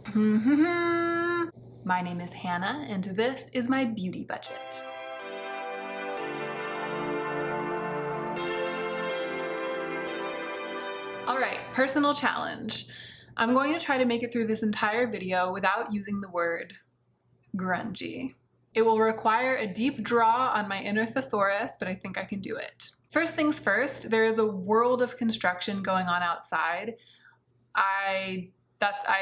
My name is Hannah, and this is my beauty budget. All right, personal challenge. I'm going to try to make it through this entire video without using the word grungy. It will require a deep draw on my inner thesaurus, but I think I can do it. First things first, there is a world of construction going on outside. I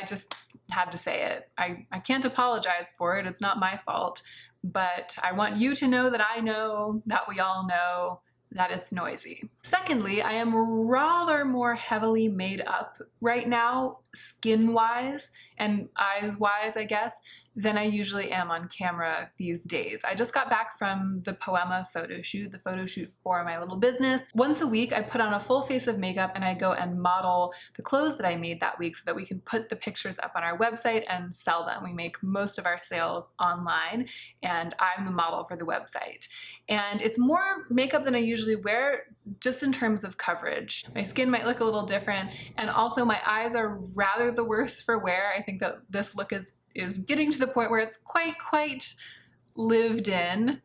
just had to say it. I can't apologize for it. It's not my fault, but I want you to know that we all know that it's noisy. Secondly, I am rather more heavily made up right now, skin-wise and eyes-wise, I guess, than I usually am on camera these days. I just got back from the Poema photo shoot, the photo shoot for my little business. Once a week, I put on a full face of makeup and I go and model the clothes that I made that week so that we can put the pictures up on our website and sell them. We make most of our sales online, and I'm the model for the website. And it's more makeup than I usually wear, just in terms of coverage. My skin might look a little different, and also my eyes are rather the worse for wear. I think that this look is getting to the point where it's quite lived in,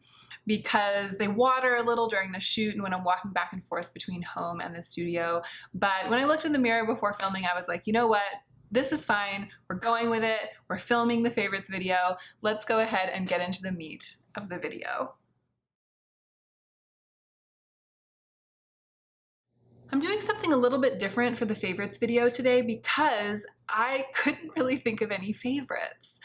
because they water a little during the shoot and when I'm walking back and forth between home and the studio. But when I looked in the mirror before filming, I was like, you know what? This is fine. We're going with it. We're filming the favorites video. Let's go ahead and get into the meat of the video. I'm doing something a little bit different for the favorites video today because I couldn't really think of any favorites.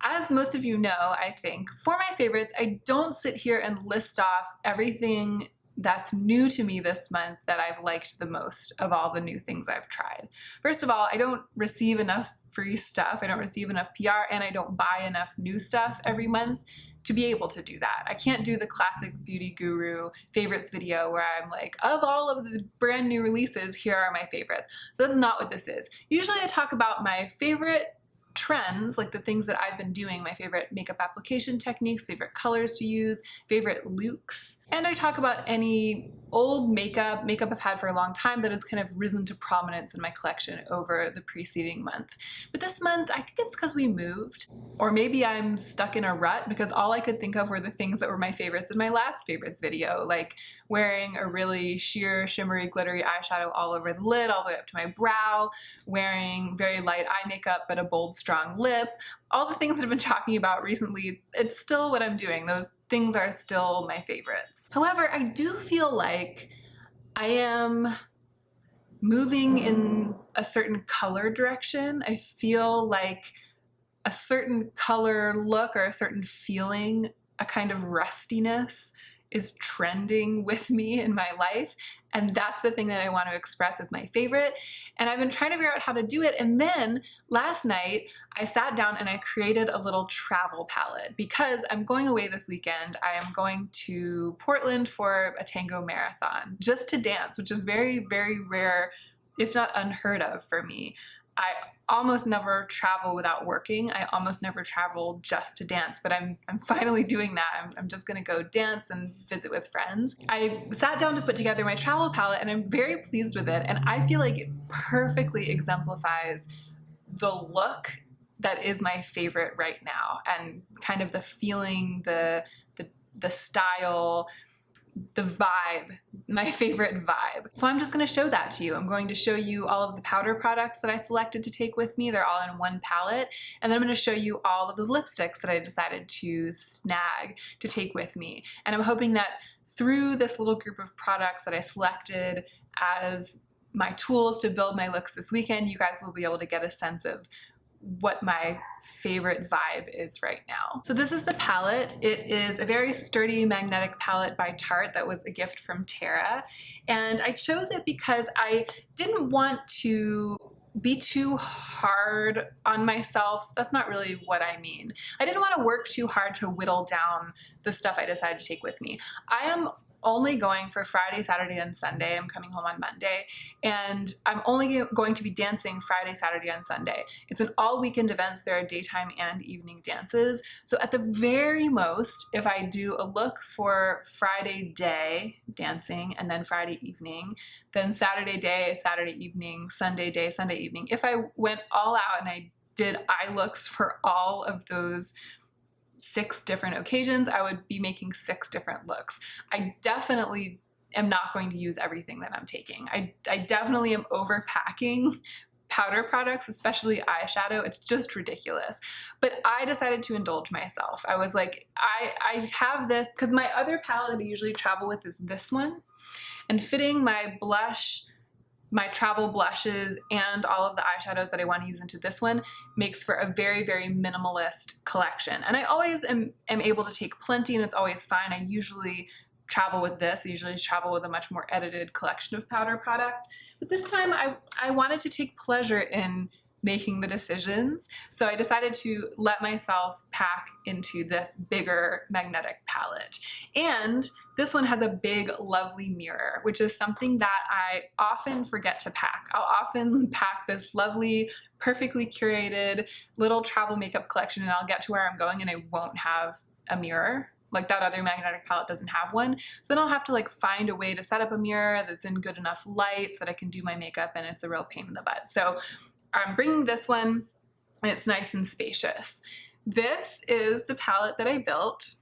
As most of you know, I think, for my favorites, I don't sit here and list off everything that's new to me this month that I've liked the most of all the new things I've tried. First of all, I don't receive enough free stuff, I don't receive enough PR, and I don't buy enough new stuff every month to be able to do that. I can't do the classic beauty guru favorites video where I'm like, of all of the brand new releases, here are my favorites. So that's not what this is. Usually I talk about my favorite trends, like the things that I've been doing, my favorite makeup application techniques, favorite colors to use, favorite looks. And I talk about any old makeup I've had for a long time that has kind of risen to prominence in my collection over the preceding month. But this month, I think it's because we moved, or maybe I'm stuck in a rut because all I could think of were the things that were my favorites in my last favorites video, like wearing a really sheer, shimmery, glittery eyeshadow all over the lid, all the way up to my brow, wearing very light eye makeup but a bold, strong lip. All the things that I've been talking about recently, it's still what I'm doing. Those things are still my favorites. However, I do feel like I am moving in a certain color direction. I feel like a certain color look or a certain feeling, a kind of rustiness, is trending with me in my life, and that's the thing that I want to express as my favorite. And I've been trying to figure out how to do it, and then last night I sat down and I created a little travel palette because I'm going away this weekend. I am going to Portland for a tango marathon just to dance, which is very, very rare, if not unheard of for me. I almost never travel without working. I almost never travel just to dance, but I'm finally doing that. I'm just gonna go dance and visit with friends. I sat down to put together my travel palette and I'm very pleased with it, and I feel like it perfectly exemplifies the look that is my favorite right now, and kind of the feeling, the style, the vibe, my favorite vibe. So I'm just going to show that to you. I'm going to show you all of the powder products that I selected to take with me. They're all in one palette. And then I'm going to show you all of the lipsticks that I decided to snag to take with me. And I'm hoping that through this little group of products that I selected as my tools to build my looks this weekend, you guys will be able to get a sense of what my favorite vibe is right now. So this is the palette. It is a very sturdy magnetic palette by Tarte that was a gift from Tara. And I chose it because I didn't want to be too hard on myself. That's not really what I mean. I didn't want to work too hard to whittle down the stuff I decided to take with me. I am only going for Friday, Saturday, and Sunday. I'm coming home on Monday, and I'm only going to be dancing Friday, Saturday, and Sunday. It's an all-weekend event, so there are daytime and evening dances. So at the very most, if I do a look for Friday day dancing and then Friday evening, then Saturday day, Saturday evening, Sunday day, Sunday evening. If I went all out and I did eye looks for all of those 6 different occasions, I would be making 6 different looks. I definitely am not going to use everything that I'm taking. I definitely am overpacking powder products, especially eyeshadow. It's just ridiculous. But I decided to indulge myself. I was like, I have this, because my other palette I usually travel with is this one, and fitting my blush, my travel blushes, and all of the eyeshadows that I want to use into this one makes for a very, very minimalist collection. And I always am able to take plenty, and it's always fine. I usually travel with this. I usually travel with a much more edited collection of powder product. But this time I wanted to take pleasure in making the decisions. So I decided to let myself pack into this bigger magnetic palette. And this one has a big, lovely mirror, which is something that I often forget to pack. I'll often pack this lovely, perfectly curated little travel makeup collection, and I'll get to where I'm going and I won't have a mirror. Like that other magnetic palette doesn't have one. So then I'll have to like find a way to set up a mirror that's in good enough light so that I can do my makeup, and it's a real pain in the butt. So I'm bringing this one, and it's nice and spacious. This is the palette that I built.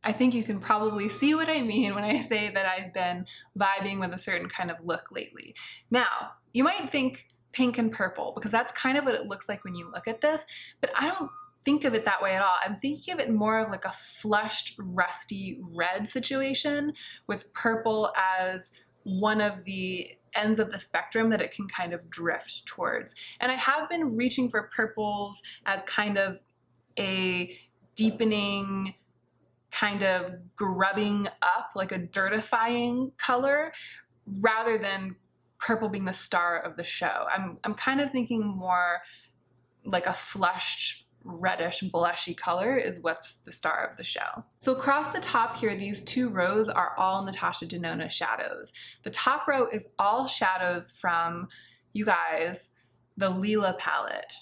I think you can probably see what I mean when I say that I've been vibing with a certain kind of look lately. Now, you might think pink and purple, because that's kind of what it looks like when you look at this, but I don't think of it that way at all. I'm thinking of it more of like a flushed, rusty red situation, with purple as one of the ends of the spectrum that it can kind of drift towards. And I have been reaching for purples as kind of a deepening, kind of grubbing up, like a dirtifying color, rather than purple being the star of the show. I'm kind of thinking more like a flushed, reddish, blushy color is what's the star of the show. So across the top here, these 2 rows are all Natasha Denona shadows. The top row is all shadows from, you guys, the Leela palette.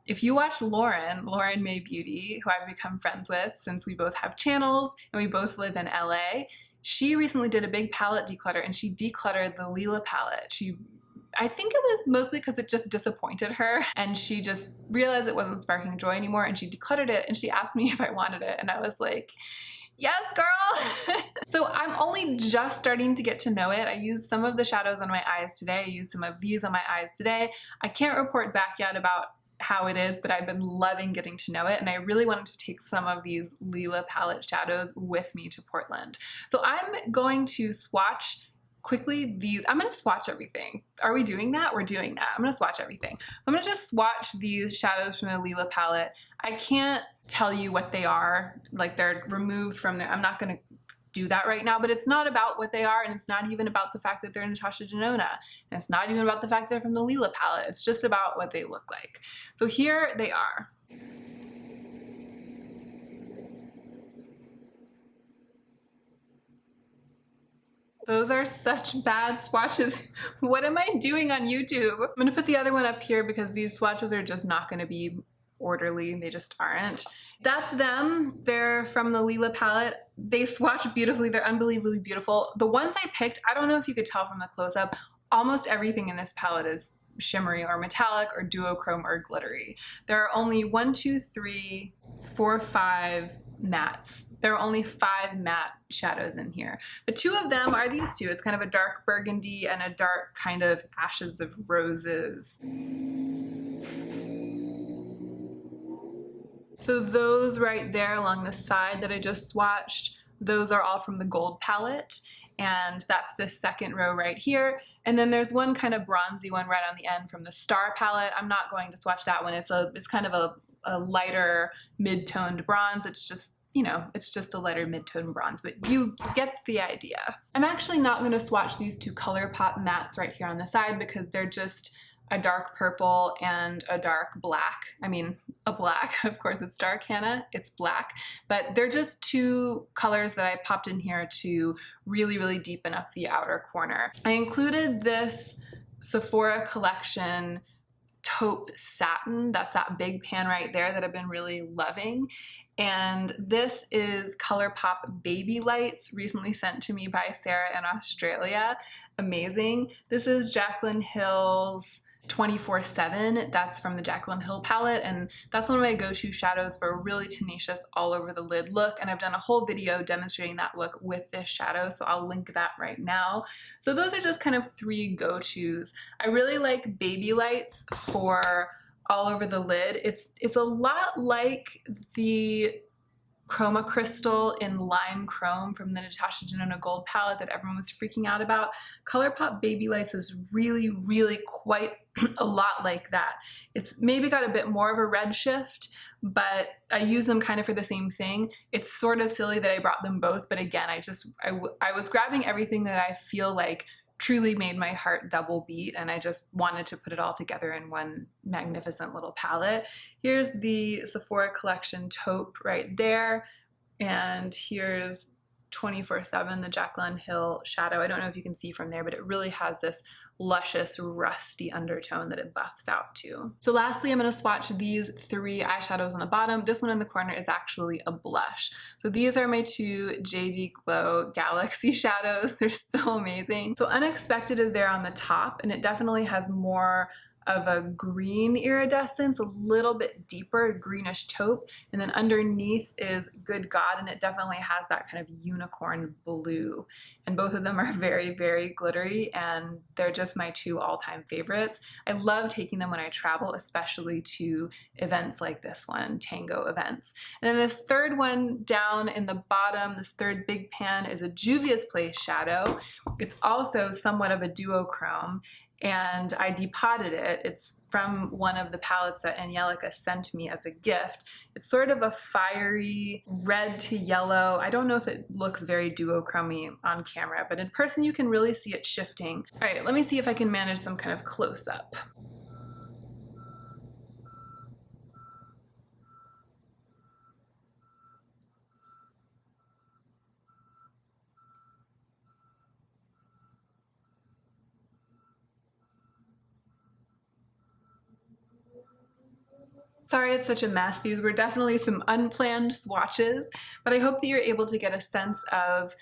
If you watch Lauren May Beauty, who I've become friends with since we both have channels and we both live in LA, she recently did a big palette declutter, and she decluttered the Leela palette. I think it was mostly because it just disappointed her, and she just realized it wasn't sparking joy anymore, and she decluttered it, and she asked me if I wanted it, and I was like, yes, girl. So I'm only just starting to get to know it. I used some of the shadows on my eyes today. I used some of these on my eyes today. I can't report back yet about how it is, but I've been loving getting to know it, and I really wanted to take some of these Leela palette shadows with me to Portland. So I'm going to swatch quickly these. I'm going to swatch everything. Are we doing that? We're doing that. I'm going to swatch everything. I'm going to just swatch these shadows from the Leela palette. I can't tell you what they are, like they're removed from there. I'm not going to do that right now, but it's not about what they are, and it's not even about the fact that they're Natasha Denona, and it's not even about the fact that they're from the Leela palette. It's just about what they look like. So here they are. Those are such bad swatches. What am I doing on YouTube? I'm gonna put the other one up here because these swatches are just not gonna be orderly. They just aren't. That's them. They're from the Leela palette. They swatch beautifully. They're unbelievably beautiful. The ones I picked, I don't know if you could tell from the close-up, almost everything in this palette is shimmery or metallic or duochrome or glittery. There are only 1, 2, 3, 4, 5 mattes. There are only 5 matte shadows in here, but 2 of them are these 2. It's kind of a dark burgundy and a dark kind of ashes of roses. So those right there along the side that I just swatched, those are all from the gold palette, and that's this second row right here. And then there's one kind of bronzy one right on the end from the Star palette. I'm not going to swatch that one. It's kind of a lighter mid-toned bronze. It's just, you know, it's just a lighter mid-tone bronze, but you get the idea. I'm actually not going to swatch these 2 ColourPop mattes right here on the side because they're just a dark purple and a dark black. I mean, a black, of course it's dark, Hannah, it's black, but they're just 2 colors that I popped in here to really, really deepen up the outer corner. I included this Sephora collection taupe satin, that's that big pan right there that I've been really loving. And this is ColourPop Baby Lights, recently sent to me by Sarah in Australia. Amazing. This is Jaclyn Hill's 24/7. That's from the Jaclyn Hill palette, and that's one of my go-to shadows for a really tenacious all over the lid look, and I've done a whole video demonstrating that look with this shadow, so I'll link that right now. So those are just kind of three go-tos. I really like Baby Lights for all over the lid. It's a lot like the Chroma Crystal in Lime Chrome from the Natasha Denona Gold palette that everyone was freaking out about. ColourPop Baby Lights is really, really quite a lot like that. It's maybe got a bit more of a red shift, but I use them kind of for the same thing. It's sort of silly that I brought them both, but again, I was grabbing everything that I feel like truly made my heart double beat, and I just wanted to put it all together in one magnificent little palette. Here's the Sephora collection taupe right there, and here's 24/7, the Jaclyn Hill shadow. I don't know if you can see from there, but it really has this luscious rusty undertone that it buffs out to. So lastly, I'm going to swatch these three eyeshadows on the bottom. This one in the corner is actually a blush. So these are my two JD Glow Galaxy shadows. They're so amazing. So Unexpected is there on the top, and it definitely has more of a green iridescence, a little bit deeper, greenish taupe, and then underneath is Good God, and it definitely has that kind of unicorn blue. And both of them are very, very glittery, and they're just my two all-time favorites. I love taking them when I travel, especially to events like this one, Tango events. And then this third one down in the bottom, this third big pan, is a Juvia's Place shadow. It's also somewhat of a duochrome, and I depotted it. It's from one of the palettes that Angelica sent me as a gift. It's sort of a fiery red to yellow. I don't know if it looks very duochrome-y on camera, but in person you can really see it shifting. All right, let me see if I can manage some kind of close-up. Sorry it's such a mess. These were definitely some unplanned swatches, but I hope that you're able to get a sense of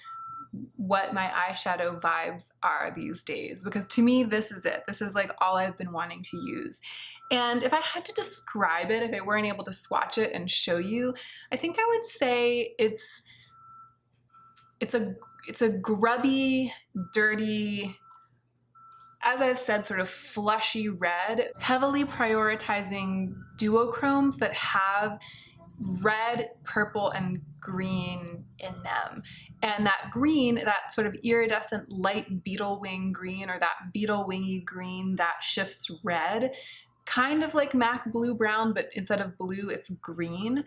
what my eyeshadow vibes are these days, because to me this is it. This is like all I've been wanting to use. And if I had to describe it, if I weren't able to swatch it and show you, I think I would say it's a grubby, dirty, as I've said, sort of flushy red, heavily prioritizing duochromes that have red, purple, and green in them. And that green, that sort of iridescent light beetle wing green, or that beetle wingy green that shifts red, kind of like MAC Blue Brown, but instead of blue, it's green.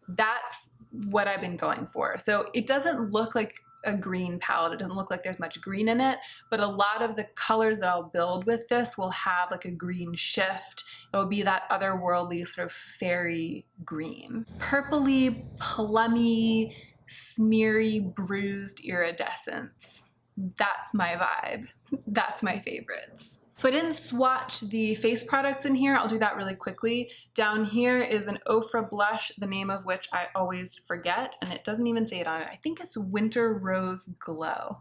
That's what I've been going for. So it doesn't look like a green palette. It doesn't look like there's much green in it, but a lot of the colors that I'll build with this will have like a green shift. It will be that otherworldly sort of fairy green. Purpley, plummy, smeary, bruised iridescence. That's my vibe. That's my favorites. So I didn't swatch the face products in here. I'll do that really quickly. Down here is an Ofra blush, the name of which I always forget, and it doesn't even say it on it. I think it's Winter Rose Glow.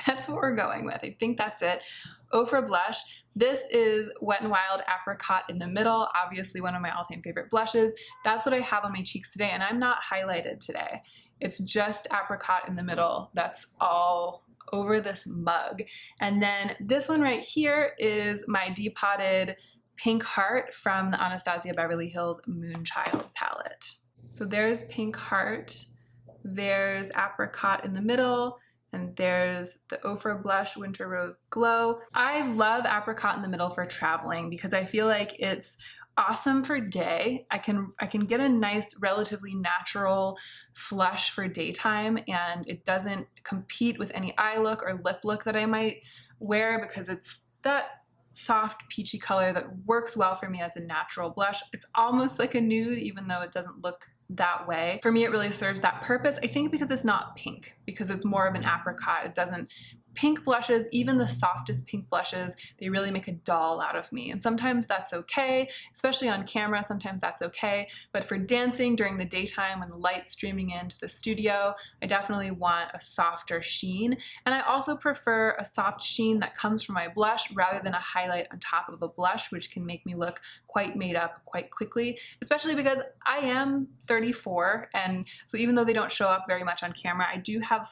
That's what we're going with. I think that's it. Ofra blush. This is Wet n Wild Apricot in the middle, obviously one of my all-time favorite blushes. That's what I have on my cheeks today, and I'm not highlighted today. It's just apricot in the middle. That's all over this mug. And then this one right here is my depotted Pink Heart from the Anastasia Beverly Hills Moonchild palette. So there's Pink Heart, there's apricot in the middle, and there's the Ofra blush Winter Rose Glow. I love apricot in the middle for traveling because I feel like it's awesome for day. I can get a nice, relatively natural flush for daytime, and it doesn't compete with any eye look or lip look that I might wear because it's that soft peachy color that works well for me as a natural blush. It's almost like a nude, even though it doesn't look that way. For me, it really serves that purpose. I think because it's not pink, because it's more of an apricot. It doesn't pink blushes, even the softest pink blushes, they really make a doll out of me. And sometimes that's okay, especially on camera, sometimes that's okay. But for dancing during the daytime when the light's streaming into the studio, I definitely want a softer sheen. And I also prefer a soft sheen that comes from my blush rather than a highlight on top of a blush, which can make me look quite made up quite quickly, especially because I am 34. And so even though they don't show up very much on camera, I do have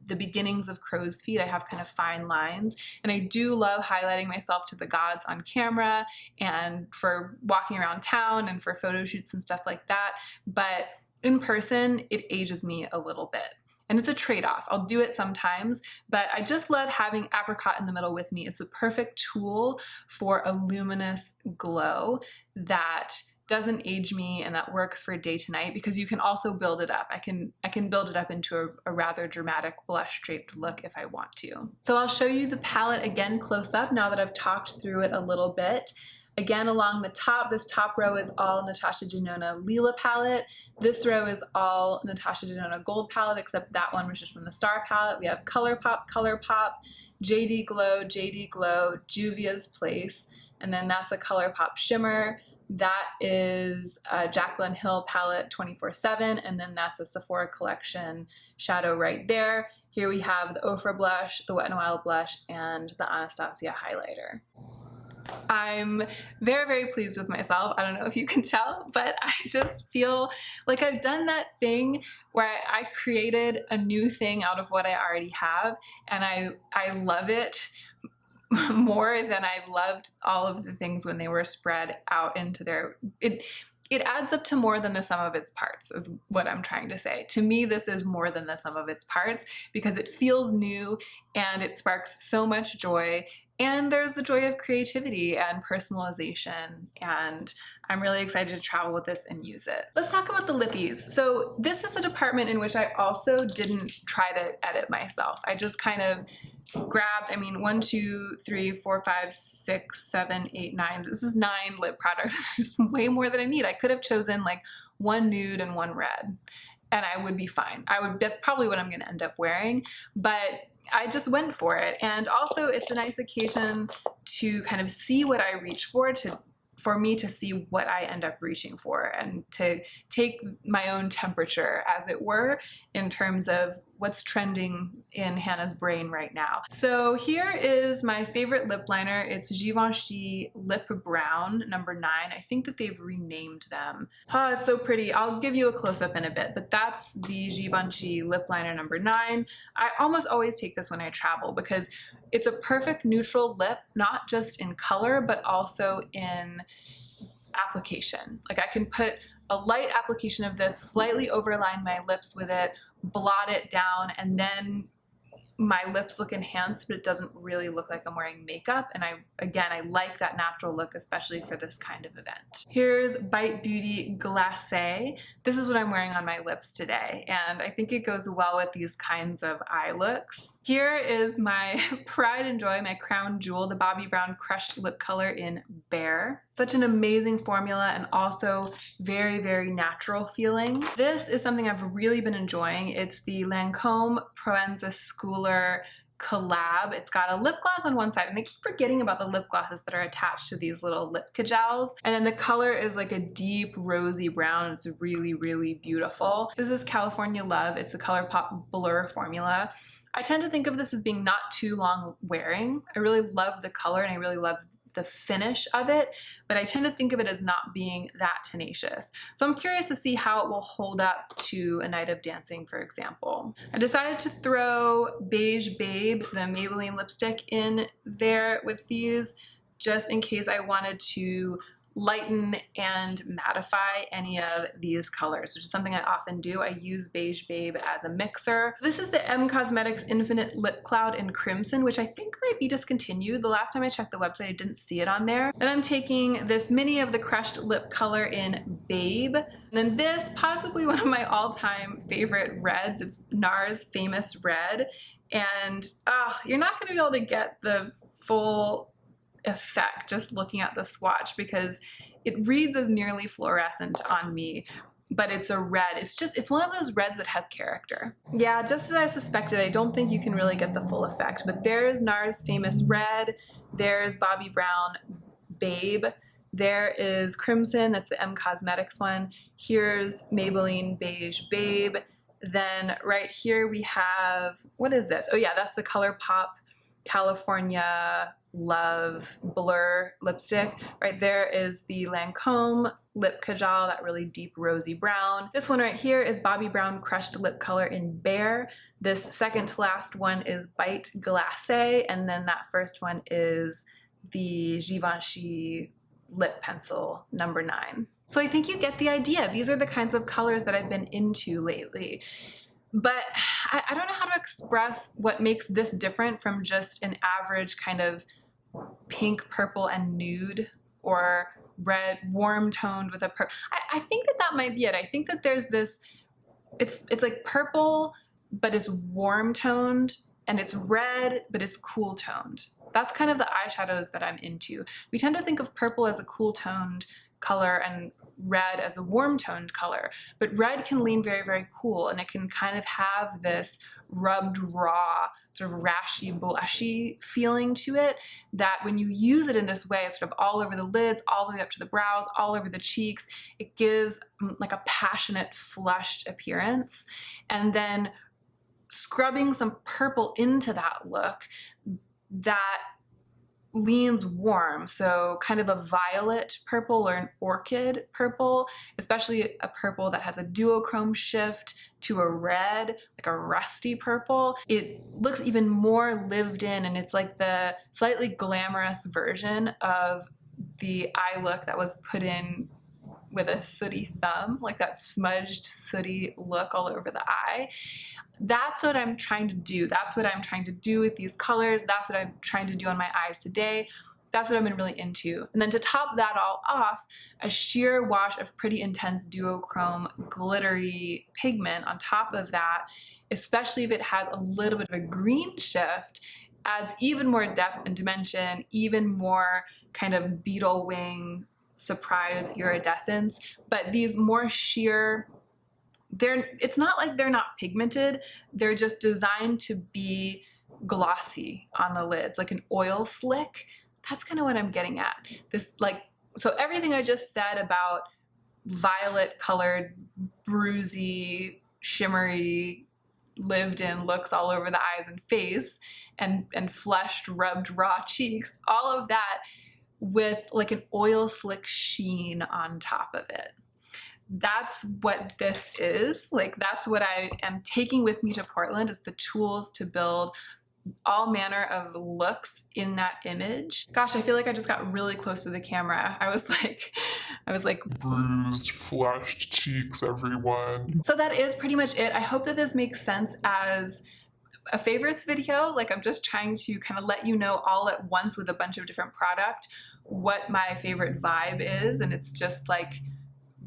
the beginnings of crow's feet. I have kind of fine lines, and I do love highlighting myself to the gods on camera and for walking around town and for photo shoots and stuff like that. But in person, it ages me a little bit. And it's a trade-off. I'll do it sometimes, but I just love having apricot in the middle with me. It's the perfect tool for a luminous glow that doesn't age me and that works for day to night, because you can also build it up. I can build it up into a rather dramatic blush draped look if I want to. So I'll show you the palette again close up now that I've talked through it a little bit. Again, along the top, this top row is all Natasha Denona Leela Palette. This row is all Natasha Denona Gold Palette, except that one which is from the Star Palette. We have ColourPop, JD Glow, Juvia's Place, and then that's a ColourPop shimmer. That is a Jaclyn Hill palette 24/7, and then that's a Sephora Collection shadow right there. Here we have the Ofra blush, the Wet n Wild blush, and the Anastasia highlighter. I'm very, very pleased with myself. I don't know if you can tell, but I just feel like I've done that thing where I created a new thing out of what I already have, and I love it more than I loved all of the things when they were spread out into their... It adds up to more than the sum of its parts is what I'm trying to say. To me, this is more than the sum of its parts because it feels new and it sparks so much joy. And there's the joy of creativity and personalization, and I'm really excited to travel with this and use it. Let's talk about the lippies. So this is a department in which I also didn't try to edit myself. I just kind of grabbed, 1, 2, 3, 4, 5, 6, 7, 8, 9. This is 9 lip products. This is way more than I need. I could have chosen like 1 nude and 1 red, and I would be fine. That's probably what I'm gonna end up wearing, but I just went for it. And also it's a nice occasion to kind of see what I reach for me to see what I end up reaching for and to take my own temperature, as it were, in terms of what's trending in Hannah's brain right now. So here is my favorite lip liner. It's Givenchy Lip Brown number 9. I think that they've renamed them. Oh, it's so pretty. I'll give you a close-up in a bit, but that's the Givenchy Lip Liner number 9. I almost always take this when I travel because it's a perfect neutral lip, not just in color, but also in application. Like I can put a light application of this, slightly overline my lips with it, blot it down, and then my lips look enhanced, but it doesn't really look like I'm wearing makeup. And I like that natural look, especially for this kind of event. Here's Bite Beauty Glacé. This is what I'm wearing on my lips today, and I think it goes well with these kinds of eye looks. Here is my pride and joy, my crown jewel, the Bobbi Brown Crushed Lip Color in Bare. Such an amazing formula and also very, very natural feeling. This is something I've really been enjoying. It's the Lancome Proenza Schooler collab. It's got a lip gloss on one side, and I keep forgetting about the lip glosses that are attached to these little lip kajals. And then the color is like a deep rosy brown. It's really, really beautiful. This is California Love. It's the ColourPop Blur formula. I tend to think of this as being not too long wearing. I really love the color and I really love the finish of it, but I tend to think of it as not being that tenacious. So I'm curious to see how it will hold up to a night of dancing, for example. I decided to throw Beige Babe, the Maybelline lipstick, in there with these, just in case I wanted to lighten and mattify any of these colors, which is something I often do. I use Beige Babe as a mixer. This is the M Cosmetics Infinite Lip Cloud in Crimson, which I think might be discontinued. The last time I checked the website, I didn't see it on there. Then I'm taking this mini of the Crushed Lip Color in Babe. And then this, possibly one of my all-time favorite reds, it's NARS Famous Red. And you're not gonna be able to get the full effect just looking at the swatch because it reads as nearly fluorescent on me, but it's a red. It's one of those reds that has character. Yeah, just as I suspected, I don't think you can really get the full effect, but there's NARS Famous Red, there's Bobbi Brown Babe, there is Crimson, that's the M Cosmetics one, here's Maybelline Beige Babe, then right here we have, what is this? Oh yeah, that's the ColourPop California Love Blur lipstick. Right there is the Lancome Lip Kajal, that really deep rosy brown. This one right here is Bobbi Brown Crushed Lip Color in Bare. This second to last one is Bite Glacé, and then that first one is the Givenchy Lip Pencil No. 9. So I think you get the idea. These are the kinds of colors that I've been into lately. But I don't know how to express what makes this different from just an average kind of pink, purple, and nude, or red, warm toned with a purple. I think that that might be it. I think that there's this, it's like purple, but it's warm toned, and it's red, but it's cool toned. That's kind of the eyeshadows that I'm into. We tend to think of purple as a cool toned color and red as a warm toned color, but red can lean very, very cool, and it can kind of have this rubbed raw, sort of rashy, blushy feeling to it, that when you use it in this way, sort of all over the lids, all the way up to the brows, all over the cheeks, it gives like a passionate, flushed appearance. And then scrubbing some purple into that look, that leans warm, so kind of a violet purple or an orchid purple, especially a purple that has a duochrome shift to a red, like a rusty purple. It looks even more lived in, and it's like the slightly glamorous version of the eye look that was put in with a sooty thumb, like that smudged sooty look all over the eye. That's what I'm trying to do. That's what I'm trying to do with these colors. That's what I'm trying to do on my eyes today. That's what I've been really into. And then to top that all off, a sheer wash of pretty intense duochrome glittery pigment on top of that, especially if it has a little bit of a green shift, adds even more depth and dimension, even more kind of beetle wing surprise iridescence. But these more sheer, it's not like they're not pigmented, they're just designed to be glossy on the lids, like an oil slick. That's kind of what I'm getting at. This, like, so everything I just said about violet colored, bruisey, shimmery, lived in looks all over the eyes and face, and flushed, rubbed raw cheeks, all of that with like an oil slick sheen on top of it. That's what this is. Like, that's what I am taking with me to Portland, is the tools to build all manner of looks in that image. Gosh, I feel like I just got really close to the camera. I was like bruised, flushed cheeks, everyone. So that is pretty much it. I hope that this makes sense as a favorites video. Like, I'm just trying to kind of let you know all at once with a bunch of different product what my favorite vibe is, and it's just like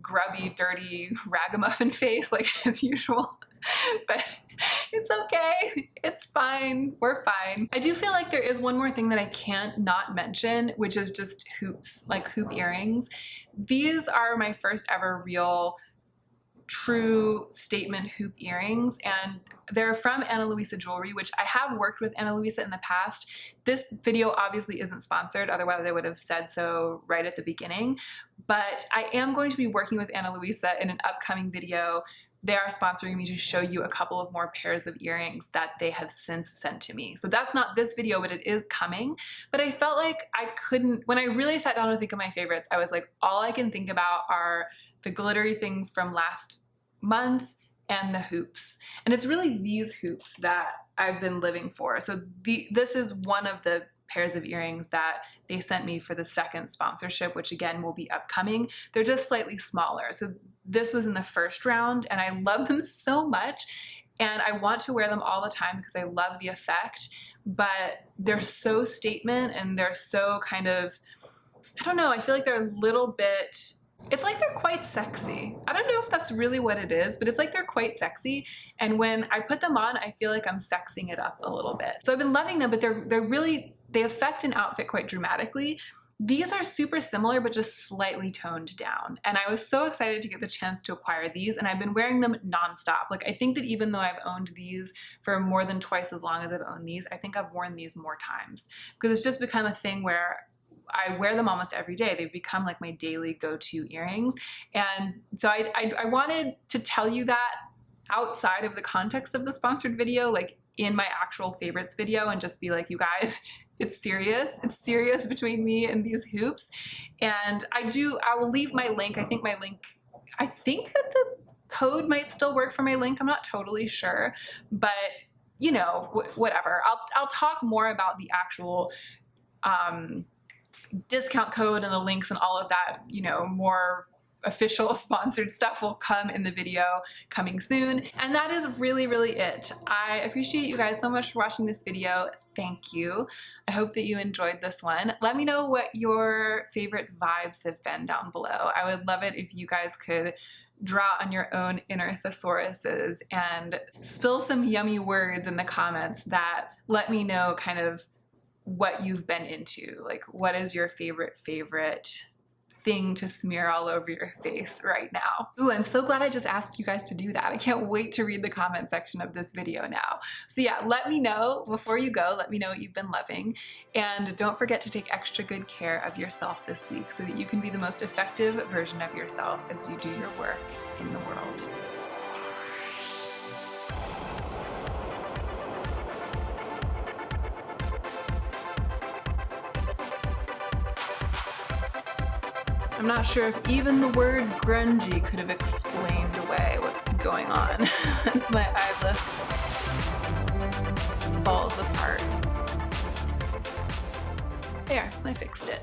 grubby, dirty ragamuffin face, like as usual. But it's okay. It's fine. We're fine. I do feel like there is one more thing that I can't not mention, which is just hoops, like hoop earrings. These are my first ever real true statement hoop earrings, and they're from Ana Luisa Jewelry, which I have worked with Ana Luisa in the past. This video obviously isn't sponsored, otherwise I would have said so right at the beginning, but I am going to be working with Ana Luisa in an upcoming video. They are sponsoring me to show you a couple of more pairs of earrings that they have since sent to me. So that's not this video, but it is coming. But I felt like I couldn't, when I really sat down to think of my favorites, I was like, all I can think about are the glittery things from last month and the hoops. And it's really these hoops that I've been living for. So this is one of the pairs of earrings that they sent me for the second sponsorship, which again will be upcoming. They're just slightly smaller. So this was in the first round, and I love them so much. And I want to wear them all the time because I love the effect, but they're so statement, and they're so kind of, I don't know, I feel like they're a little bit, it's like they're quite sexy. I don't know if that's really what it is, but it's like they're quite sexy. And when I put them on, I feel like I'm sexing it up a little bit. So I've been loving them, but they affect an outfit quite dramatically. These are super similar, but just slightly toned down. And I was so excited to get the chance to acquire these, and I've been wearing them nonstop. Like, I think that even though I've owned these for more than twice as long as I've owned these, I think I've worn these more times because it's just become a thing where I wear them almost every day. They've become like my daily go-to earrings. And so I wanted to tell you that outside of the context of the sponsored video, like in my actual favorites video, and just be like, you guys, it's serious between me and these hoops. And I will leave my link. I think that the code might still work for my link. I'm not totally sure, but you know, whatever. I'll talk more about the actual discount code and the links and all of that, you know, more official sponsored stuff will come in the video coming soon. And that is really it. I appreciate you guys so much for watching this video. Thank you. I hope that you enjoyed this one. Let me know what your favorite vibes have been down below. I would love it if you guys could draw on your own inner thesauruses and spill some yummy words in the comments that let me know kind of what you've been into. Like, what is your favorite thing to smear all over your face right now? Ooh, I'm so glad I just asked you guys to do that. I can't wait to read the comment section of this video now. So yeah, let me know before you go, let me know what you've been loving. And don't forget to take extra good care of yourself this week so that you can be the most effective version of yourself as you do your work in the world. I'm not sure if even the word grungy could have explained away what's going on as my eyelid falls apart. There, I fixed it.